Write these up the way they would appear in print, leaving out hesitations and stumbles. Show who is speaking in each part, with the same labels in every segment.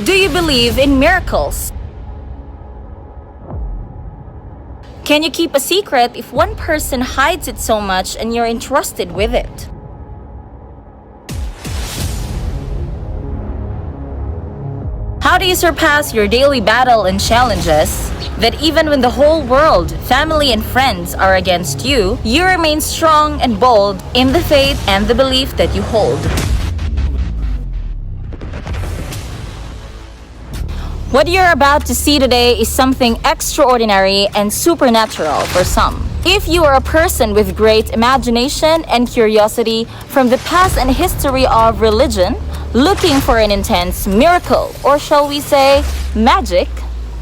Speaker 1: Do you believe in miracles? Can you keep a secret if one person hides it so much and you're entrusted with it? How do you surpass your daily battle and challenges that even when the whole world, family and friends are against you, you remain strong and bold in the faith and the belief that you hold? What you're about to see today is something extraordinary and supernatural for some. If you are a person with great imagination and curiosity from the past and history of religion, looking for an intense miracle, or shall we say, magic,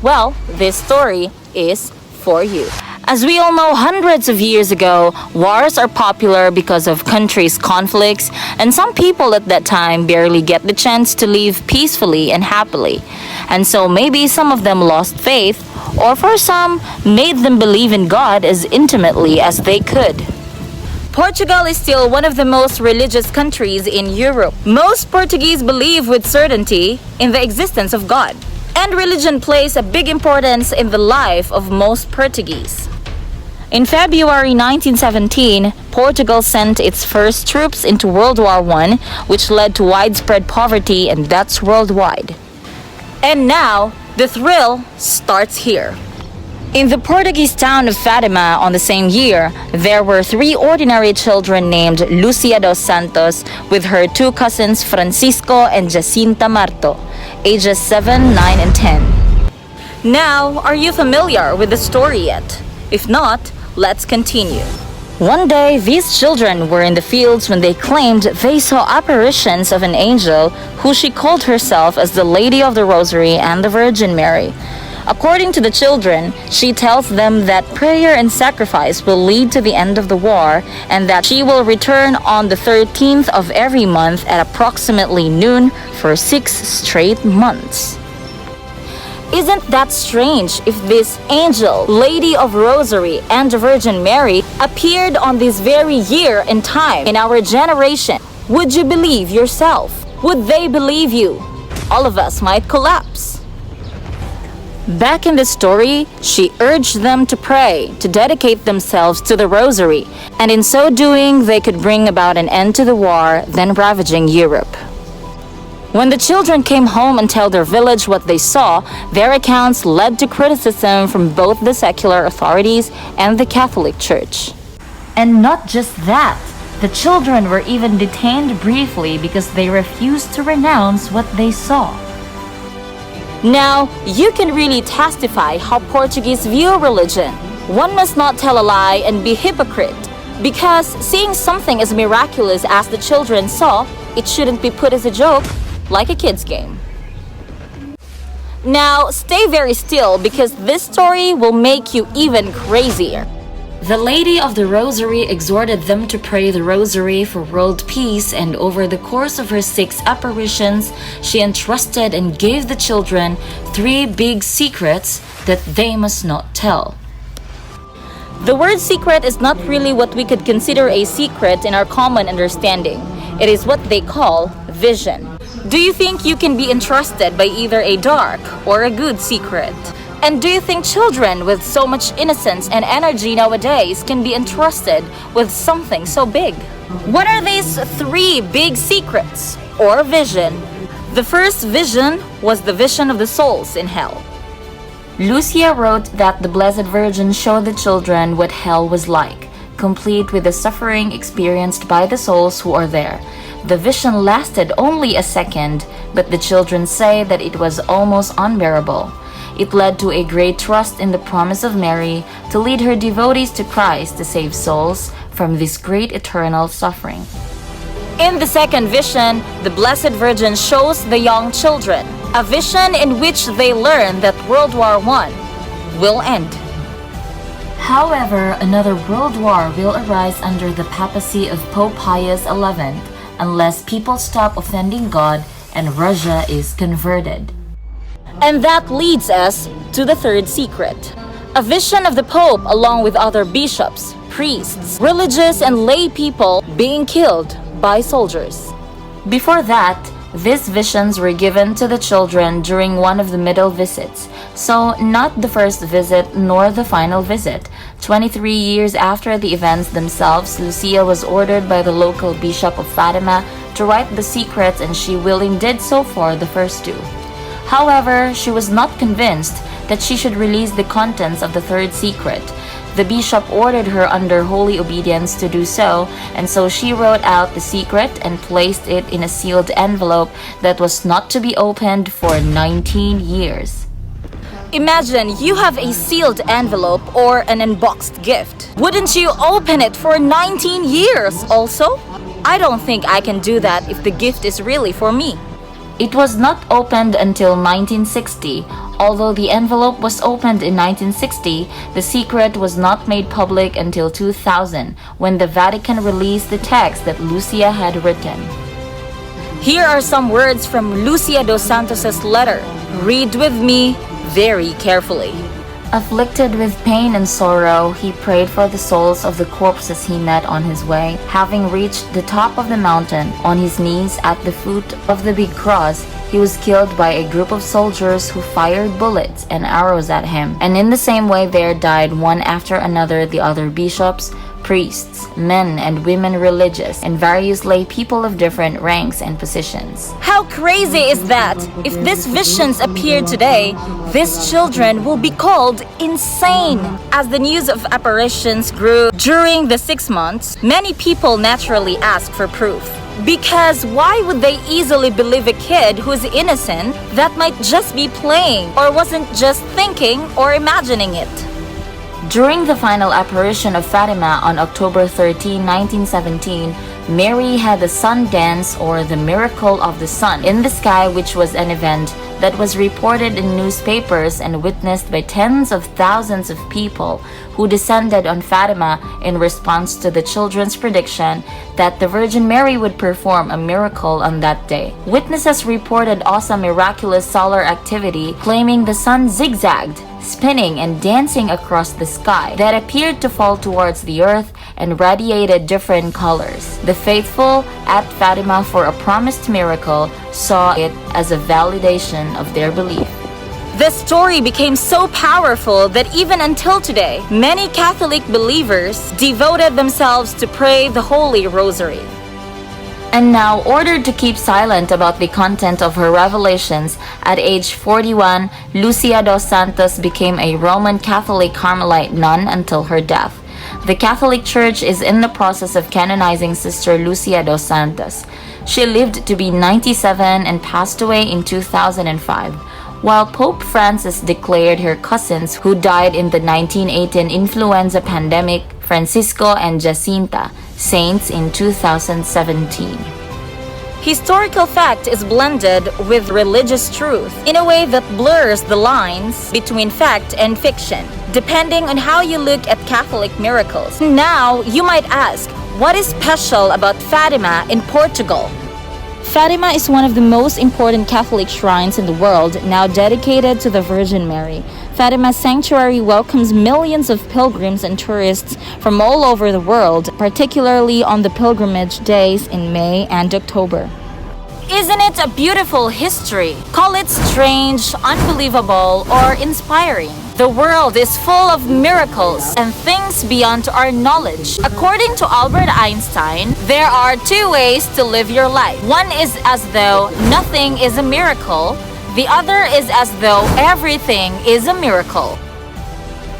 Speaker 1: well, this story is for you. As we all know, hundreds of years ago, wars are popular because of countries' conflicts, and some people at that time barely get the chance to live peacefully and happily. And so maybe some of them lost faith, or for some, made them believe in God as intimately as they could. Portugal is still one of the most religious countries in Europe. Most Portuguese believe with certainty in the existence of God, and religion plays a big importance in the life of most Portuguese. In February 1917, Portugal sent its first troops into World War I, which led to widespread poverty and deaths worldwide. And now, the thrill starts here. In the Portuguese town of Fatima on the same year, there were 3 ordinary children named Lucia dos Santos with her 2 cousins Francisco and Jacinta Marto, ages 7, 9, and 10. Now, are you familiar with the story yet? If not, let's continue. One day, these children were in the fields when they claimed they saw apparitions of an angel who she called herself as the Lady of the Rosary and the Virgin Mary. According to the children, she tells them that prayer and sacrifice will lead to the end of the war and that she will return on the 13th of every month at approximately noon for 6 straight months. Isn't that strange if this angel, Lady of Rosary, and the Virgin Mary appeared on this very year and time in our generation? Would you believe yourself? Would they believe you? All of us might collapse. Back in the story, she urged them to pray, to dedicate themselves to the Rosary, and in so doing, they could bring about an end to the war then ravaging Europe. When the children came home and told their village what they saw, their accounts led to criticism from both the secular authorities and the Catholic Church. And not just that, the children were even detained briefly because they refused to renounce what they saw. Now, you can really testify how Portuguese view religion. One must not tell a lie and be hypocrite, because seeing something as miraculous as the children saw, it shouldn't be put as a joke, like a kid's game. Now, stay very still because this story will make you even crazier. The Lady of the Rosary exhorted them to pray the Rosary for world peace, and over the course of her 6 apparitions, she entrusted and gave the children 3 big secrets that they must not tell. The word secret is not really what we could consider a secret in our common understanding. It is what they call vision. Do you think you can be entrusted by either a dark or a good secret? And do you think children with so much innocence and energy nowadays can be entrusted with something so big? What are these 3 big secrets or vision? The first vision was the vision of the souls in hell. Lucia wrote that the Blessed Virgin showed the children what hell was like, complete with the suffering experienced by the souls who are there. The vision lasted only a second, but the children say that it was almost unbearable. It led to a great trust in the promise of Mary to lead her devotees to Christ to save souls from this great eternal suffering. In the second vision, the Blessed Virgin shows the young children a vision in which they learn that World War I will end. However, another world war will arise under the papacy of Pope Pius XI unless people stop offending God and Russia is converted. And that leads us to the third secret. A vision of the Pope along with other bishops, priests, religious and lay people being killed by soldiers. Before that, These visions were given to the children during one of the middle visits, so not the first visit nor the final visit. 23 years after the events themselves, Lucia was ordered by the local bishop of Fatima to write the secrets, and she willingly did so for the first two. However, she was not convinced that she should release the contents of the third secret. The bishop ordered her under holy obedience to do so, and so she wrote out the secret and placed it in a sealed envelope that was not to be opened for 19 years.
Speaker 2: Imagine you have a sealed envelope or an unboxed gift. Wouldn't you open it for 19 years also? I don't think I can do that if the gift is really for me.
Speaker 1: It was not opened until 1960. Although the envelope was opened in 1960, the secret was not made public until 2000, when the Vatican released the text that Lucia had written.
Speaker 2: Here are some words from Lucia dos Santos' letter. Read with me very carefully.
Speaker 1: Afflicted with pain and sorrow, he prayed for the souls of the corpses he met on his way. Having reached the top of the mountain, on his knees at the foot of the big cross, he was killed by a group of soldiers who fired bullets and arrows at him. And in the same way there died one after another the other bishops, priests, men and women religious, and various lay people of different ranks and positions.
Speaker 2: How crazy is that? If these visions appeared today, these children will be called insane. As the news of apparitions grew during the 6 months, many people naturally asked for proof. Because why would they easily believe a kid who's innocent that might just be playing or wasn't just thinking or imagining it?
Speaker 1: During the final apparition of Fatima on October 13, 1917, Mary had the sun dance, or the miracle of the sun, in the sky, which was an event that was reported in newspapers and witnessed by tens of thousands of people who descended on Fatima in response to the children's prediction that the Virgin Mary would perform a miracle on that day. Witnesses reported also miraculous solar activity, claiming the sun zigzagged, spinning and dancing across the sky, that appeared to fall towards the earth and radiated different colors. The faithful at Fatima for a promised miracle saw it as a validation of their belief.
Speaker 2: This story became so powerful that even until today, many Catholic believers devoted themselves to pray the Holy Rosary.
Speaker 1: And now, ordered to keep silent about the content of her revelations, at age 41, Lucia dos Santos became a Roman Catholic Carmelite nun until her death. The Catholic Church is in the process of canonizing Sister Lucia dos Santos. She lived to be 97 and passed away in 2005, while Pope Francis declared her cousins who died in the 1918 influenza pandemic, Francisco and Jacinta, saints in 2017.
Speaker 2: Historical fact is blended with religious truth in a way that blurs the lines between fact and fiction, depending on how you look at Catholic miracles. Now, you might ask, what is special about Fatima in Portugal? Fatima is one of the most important Catholic shrines in the world, now dedicated to the Virgin Mary. Fatima Sanctuary welcomes millions of pilgrims and tourists from all over the world, particularly on the pilgrimage days in May and October. Isn't it a beautiful history? Call it strange, unbelievable, or inspiring. The world is full of miracles and things beyond our knowledge. According to Albert Einstein, there are two ways to live your life. One is as though nothing is a miracle. The other is as though everything is a miracle.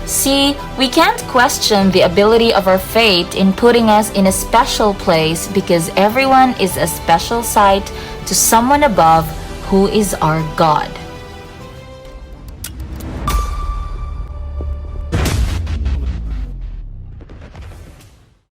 Speaker 1: See, we can't question the ability of our fate in putting us in a special place, because everyone is a special sight to someone above who is our God.